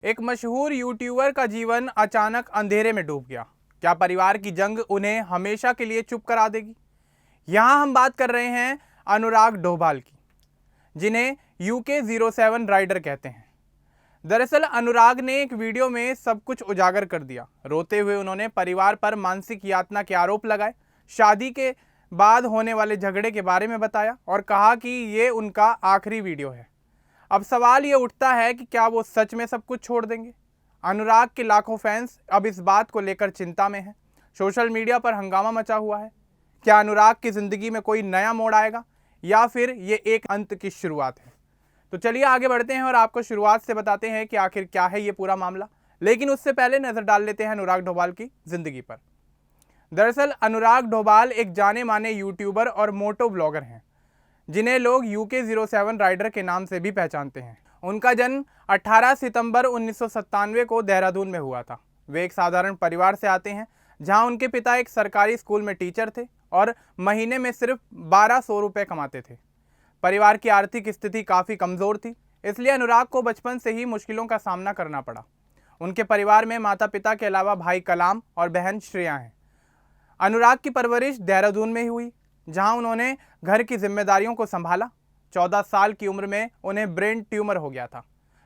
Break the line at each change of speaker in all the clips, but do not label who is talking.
एक मशहूर यूट्यूबर का जीवन अचानक अंधेरे में डूब गया। क्या परिवार की जंग उन्हें हमेशा के लिए चुप करा देगी? यहाँ हम बात कर रहे हैं अनुराग डोभाल की, जिन्हें UK07 राइडर कहते हैं। दरअसल अनुराग ने एक वीडियो में सब कुछ उजागर कर दिया। रोते हुए उन्होंने परिवार पर मानसिक यातना के आरोप लगाए, शादी के बाद होने वाले झगड़े के बारे में बताया और कहा कि ये उनका आखिरी वीडियो है। अब सवाल ये उठता है कि क्या वो सच में सब कुछ छोड़ देंगे? अनुराग के लाखों फैंस अब इस बात को लेकर चिंता में हैं। सोशल मीडिया पर हंगामा मचा हुआ है। क्या अनुराग की जिंदगी में कोई नया मोड़ आएगा या फिर ये एक अंत की शुरुआत है? तो चलिए आगे बढ़ते हैं और आपको शुरुआत से बताते हैं कि आखिर क्या है ये पूरा मामला। लेकिन उससे पहले नजर डाल लेते हैं अनुराग डोभाल की जिंदगी पर। दरअसल अनुराग डोभाल एक जाने माने यूट्यूबर और मोटो ब्लॉगर हैं, जिन्हें लोग UK07 राइडर के नाम से भी पहचानते हैं। उनका जन्म 18 सितंबर 1997 को देहरादून में हुआ था। वे एक साधारण परिवार से आते हैं, जहां उनके पिता एक सरकारी स्कूल में टीचर थे और महीने में सिर्फ 1200 रुपये कमाते थे। परिवार की आर्थिक स्थिति काफ़ी कमज़ोर थी, इसलिए अनुराग को बचपन से ही मुश्किलों का सामना करना पड़ा। उनके परिवार में माता पिता के अलावा भाई कलाम और बहन श्रेया हैं। अनुराग की परवरिश देहरादून में ही हुई, जहां उन्होंने घर की जिम्मेदारियों को संभाला। 14 साल की उम्र में उन्हें ब्रेन ट्यूमर हो गया था,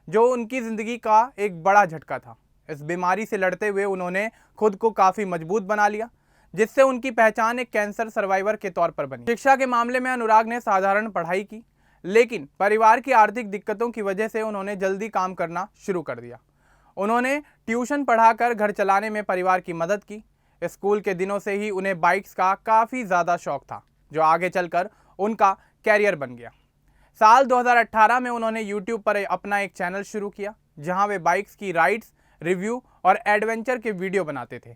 जो उनकी ज़िंदगी का एक बड़ा झटका था। इस बीमारी से लड़ते हुए उन्होंने खुद को काफ़ी मजबूत बना लिया, जिससे उनकी पहचान एक कैंसर सर्वाइवर के तौर पर बनी। शिक्षा के मामले में अनुराग ने साधारण पढ़ाई की, लेकिन परिवार की आर्थिक दिक्कतों की वजह से उन्होंने जल्दी काम करना शुरू कर दिया। उन्होंने ट्यूशन पढ़ाकर घर चलाने में परिवार की मदद की। स्कूल के दिनों से ही उन्हें बाइक्स का काफ़ी ज़्यादा शौक था, जो आगे चलकर उनका कैरियर बन गया। साल 2018 में उन्होंने यूट्यूब पर अपना एक चैनल शुरू किया, जहां वे बाइक्स की राइड्स, रिव्यू और एडवेंचर के वीडियो बनाते थे।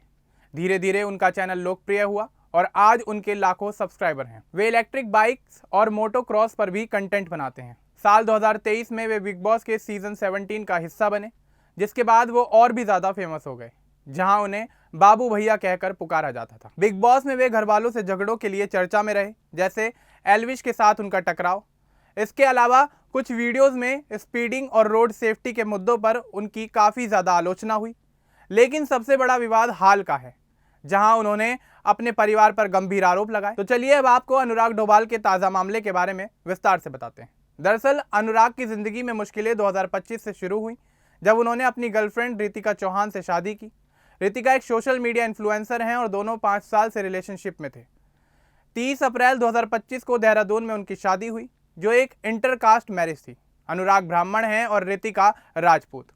धीरे धीरे उनका चैनल लोकप्रिय हुआ और आज उनके लाखों सब्सक्राइबर हैं। वे इलेक्ट्रिक बाइक्स और मोटो क्रॉस पर भी कंटेंट बनाते हैं। साल 2023 में वे बिग बॉस के सीजन 17 का हिस्सा बने, जिसके बाद वो और भी ज़्यादा फेमस हो गए, जहां उन्हें बाबू भैया कहकर पुकारा जाता था। बिग बॉस में वे घर वालों से झगड़ों के लिए चर्चा में रहे, जैसे एल्विश के साथ उनका टकराव। इसके अलावा कुछ वीडियोस में स्पीडिंग और रोड सेफ्टी के मुद्दों पर उनकी काफ़ी ज़्यादा आलोचना हुई। लेकिन सबसे बड़ा विवाद हाल का है, जहां उन्होंने अपने परिवार पर गंभीर आरोप लगाए। तो चलिए अब आपको अनुराग डोभाल के ताज़ा मामले के बारे में विस्तार से बताते हैं। दरअसल अनुराग की ज़िंदगी में मुश्किलें 2025 से शुरू हुई, जब उन्होंने अपनी गर्लफ्रेंड रितिका चौहान से शादी की। रितिका एक सोशल मीडिया इन्फ्लुएंसर हैं और दोनों 5 साल से रिलेशनशिप में थे। 30 अप्रैल 2025 को देहरादून में उनकी शादी हुई, जो एक इंटरकास्ट मैरिज थी। अनुराग ब्राह्मण हैं और रितिका राजपूत,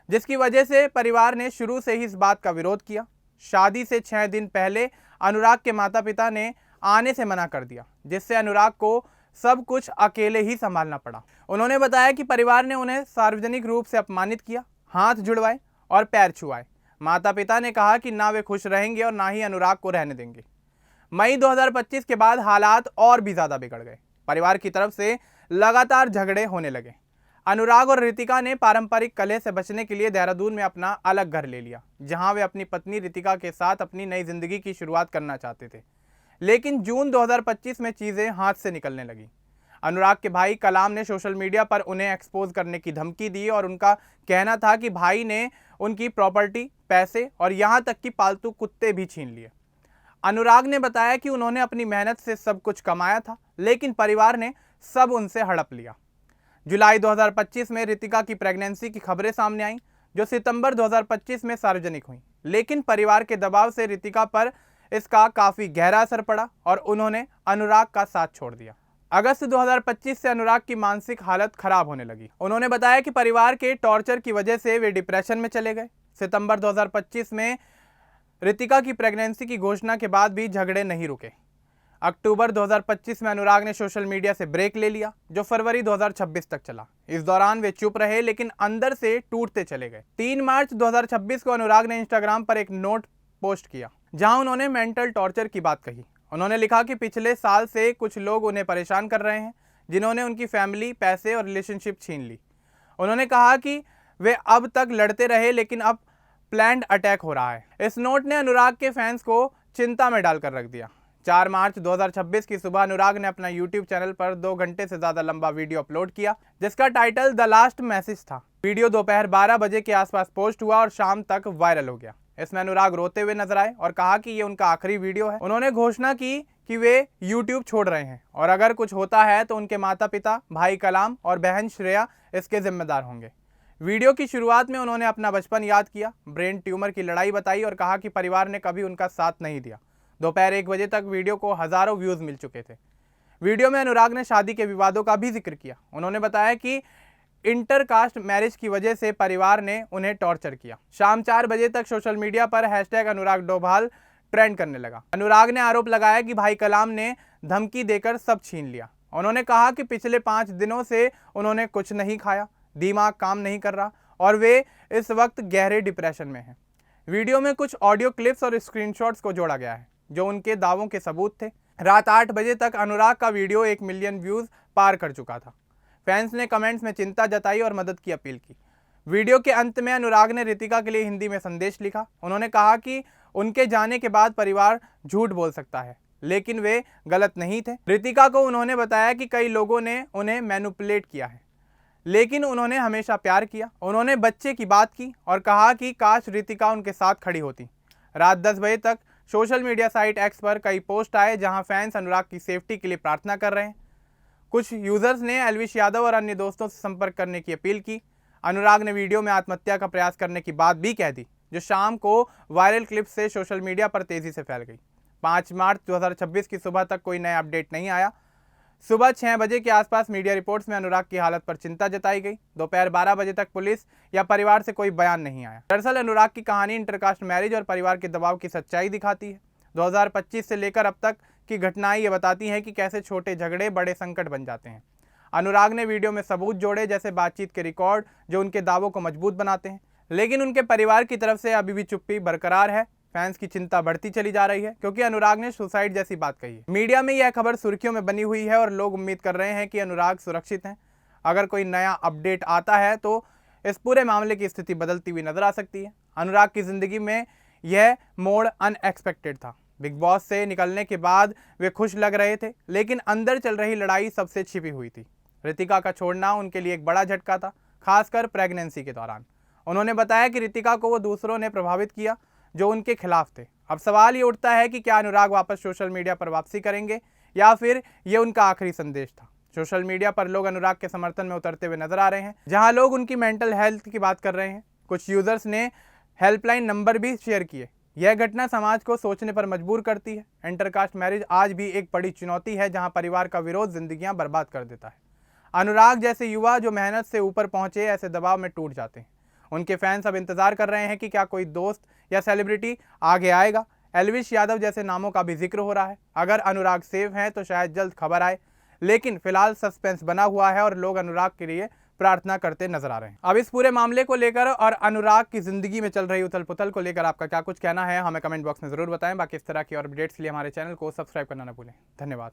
जिसकी वजह से परिवार ने शुरू से ही इस बात का विरोध किया। शादी से 6 दिन पहले अनुराग के माता पिता ने आने से मना कर दिया, जिससे अनुराग को सब कुछ अकेले ही संभालना पड़ा। उन्होंने बताया कि परिवार ने उन्हें सार्वजनिक रूप से अपमानित किया, हाथ जुड़वाए और पैर छुआए। माता पिता ने कहा कि ना वे खुश रहेंगे और ना ही अनुराग को रहने देंगे। मई 2025 के बाद हालात और भी ज़्यादा बिगड़ गए। परिवार की तरफ से लगातार झगड़े होने लगे। अनुराग और रितिका ने पारंपरिक कलह से बचने के लिए देहरादून में अपना अलग घर ले लिया, जहां वे अपनी पत्नी रितिका के साथ अपनी नई जिंदगी की शुरुआत करना चाहते थे। लेकिन जून 2025 में चीज़ें हाथ से निकलने लगी। अनुराग के भाई कलाम ने सोशल मीडिया पर उन्हें एक्सपोज करने की धमकी दी और उनका कहना था कि भाई ने उनकी प्रॉपर्टी, पैसे और यहाँ तक कि पालतू कुत्ते भी छीन लिए। अनुराग ने बताया कि उन्होंने अपनी मेहनत से सब कुछ कमाया था, लेकिन परिवार ने सब उनसे हड़प लिया। जुलाई 2025 में रितिका की प्रेगनेंसी की खबरें सामने आईं, जो सितंबर 2025 में सार्वजनिक हुई। लेकिन परिवार के दबाव से रितिका पर इसका काफ़ी गहरा असर पड़ा और उन्होंने अनुराग का साथ छोड़ दिया। अगस्त 2025 से अनुराग की मानसिक हालत खराब होने लगी। उन्होंने बताया कि परिवार के टॉर्चर की वजह से वे डिप्रेशन में चले गए। सितंबर 2025 में रितिका की प्रेगनेंसी की घोषणा के बाद भी झगड़े नहीं रुके। अक्टूबर 2025 में अनुराग ने सोशल मीडिया से ब्रेक ले लिया, जो फरवरी 2026 तक चला। इस दौरान वे चुप रहे, लेकिन अंदर से टूटते चले गए। 3 मार्च 2026 को अनुराग ने इंस्टाग्राम पर एक नोट पोस्ट किया, जहां उन्होंने मेंटल टॉर्चर की बात कही। उन्होंने लिखा कि पिछले साल से कुछ लोग उन्हें परेशान कर रहे हैं, जिन्होंने उनकी फैमिली, पैसे और रिलेशनशिप छीन ली। उन्होंने कहा कि वे अब तक लड़ते रहे, लेकिन अब प्लान्ड अटैक हो रहा है। इस नोट ने अनुराग के फैंस को चिंता में डालकर रख दिया। 4 मार्च 2026 की सुबह अनुराग ने अपना YouTube चैनल पर 2 घंटे से ज़्यादा लंबा वीडियो अपलोड किया, जिसका टाइटल द लास्ट मैसेज था। वीडियो दोपहर 12 बजे के आसपास पोस्ट हुआ और शाम तक वायरल हो गया। इसमें अनुराग रोते हुए नजर आए और कहा कि ये उनका आखिरी वीडियो है। उन्होंने घोषणा की कि वे YouTube छोड़ रहे हैं और अगर कुछ होता है तो उनके माता पिता, भाई कलाम और बहन श्रेया इसके जिम्मेदार होंगे। वीडियो की शुरुआत में उन्होंने अपना बचपन याद किया, ब्रेन ट्यूमर की लड़ाई बताई और कहा कि परिवार ने कभी उनका साथ नहीं दिया। दोपहर 1 बजे तक वीडियो को हजारों व्यूज मिल चुके थे। वीडियो में अनुराग ने शादी के विवादों का भी जिक्र किया। उन्होंने बताया कि इंटरकास्ट मैरिज की वजह से परिवार ने उन्हें टॉर्चर किया। शाम 4 बजे तक सोशल मीडिया पर #अनुराग डोभाल ट्रेंड करने लगा। अनुराग ने आरोप लगाया कि भाई कलाम ने धमकी देकर सब छीन लिया। उन्होंने कहा कि पिछले 5 दिनों से उन्होंने कुछ नहीं खाया, दिमाग काम नहीं कर रहा और वे इस वक्त गहरे डिप्रेशन में हैं। वीडियो में कुछ ऑडियो क्लिप्स और स्क्रीनशॉट्स को जोड़ा गया है जो उनके दावों के सबूत थे। रात 8 बजे तक अनुराग का वीडियो 1 मिलियन व्यूज पार कर चुका था। फैंस ने कमेंट्स में चिंता जताई और मदद की अपील की। वीडियो के अंत में अनुराग ने रितिका के लिए हिंदी में संदेश लिखा। उन्होंने कहा कि उनके जाने के बाद परिवार झूठ बोल सकता है, लेकिन वे गलत नहीं थे। रितिका को उन्होंने बताया कि कई लोगों ने उन्हें मैनिपुलेट किया है, लेकिन उन्होंने हमेशा प्यार किया। उन्होंने बच्चे की बात की और कहा कि काश रितिका उनके साथ खड़ी होती। रात 10 बजे तक सोशल मीडिया साइट एक्स पर कई पोस्ट आए जहां फैंस अनुराग की सेफ्टी के लिए प्रार्थना कर रहे हैं। कुछ यूजर्स ने एल्विश यादव और अन्य दोस्तों से संपर्क करने की अपील की। अनुराग ने वीडियो में आत्महत्या का प्रयास करने की बात भी कह दी, जो शाम को वायरल क्लिप से सोशल मीडिया पर तेजी से फैल गई। 5 मार्च 2026 की सुबह तक कोई नया अपडेट नहीं आया। सुबह 6 बजे के आसपास मीडिया रिपोर्ट्स में अनुराग की हालत पर चिंता जताई गई। दोपहर 12 बजे तक पुलिस या परिवार से कोई बयान नहीं आया। दरअसल अनुराग की कहानी इंटरकास्ट मैरिज और परिवार के दबाव की सच्चाई दिखाती है। 2025 से लेकर अब तक की घटनाएं ये बताती हैं कि कैसे छोटे झगड़े बड़े संकट बन जाते हैं। अनुराग ने वीडियो में सबूत जोड़े, जैसे बातचीत के रिकॉर्ड जो उनके दावों को मजबूत बनाते हैं, लेकिन उनके परिवार की तरफ से अभी भी चुप्पी बरकरार है। फैंस की चिंता बढ़ती चली जा रही है क्योंकि अनुराग ने सुसाइड जैसी बात कही है। मीडिया में यह खबर सुर्खियों में बनी हुई है और लोग उम्मीद कर रहे हैं कि अनुराग सुरक्षित हैं। अगर कोई नया अपडेट आता है तो इस पूरे मामले की स्थिति बदलती हुई नजर आ सकती है। अनुराग की जिंदगी में यह मोड़ अनएक्सपेक्टेड था। बिग बॉस से निकलने के बाद वे खुश लग रहे थे, लेकिन अंदर चल रही लड़ाई सबसे छिपी हुई थी। रितिका का छोड़ना उनके लिए एक बड़ा झटका था, खासकर प्रेगनेंसी के दौरान। उन्होंने बताया कि रितिका को वो दूसरों ने प्रभावित किया जो उनके खिलाफ थे। अब सवाल ये उठता है कि क्या अनुराग वापस सोशल मीडिया पर वापसी करेंगे या फिर ये उनका आखिरी संदेश था। सोशल मीडिया पर लोग अनुराग के समर्थन में उतरते हुए नजर आ रहे हैं, जहां लोग उनकी मेंटल हेल्थ की बात कर रहे हैं। कुछ यूजर्स ने हेल्पलाइन नंबर भी शेयर किए। यह घटना समाज को सोचने पर मजबूर करती है। इंटरकास्ट मैरिज आज भी एक बड़ी चुनौती है, जहां परिवार का विरोध जिंदगियां बर्बाद कर देता है। अनुराग जैसे युवा जो मेहनत से ऊपर पहुंचे ऐसे दबाव में टूट जाते हैं। उनके फैंस अब इंतजार कर रहे हैं कि क्या कोई दोस्त या सेलिब्रिटी आगे आएगा। एल्विश यादव जैसे नामों का भी जिक्र हो रहा है। अगर अनुराग सेफ हैं तो शायद जल्द खबर आए, लेकिन फिलहाल सस्पेंस बना हुआ है और लोग अनुराग के लिए प्रार्थना करते नजर आ रहे हैं। अब इस पूरे मामले को लेकर और अनुराग की जिंदगी में चल रही उथल पुथल को लेकर आपका क्या कुछ कहना है, हमें कमेंट बॉक्स में जरूर बताएं। बाकी इस तरह की और अपडेट्स के लिए हमारे चैनल को सब्सक्राइब करना न भूलें। धन्यवाद।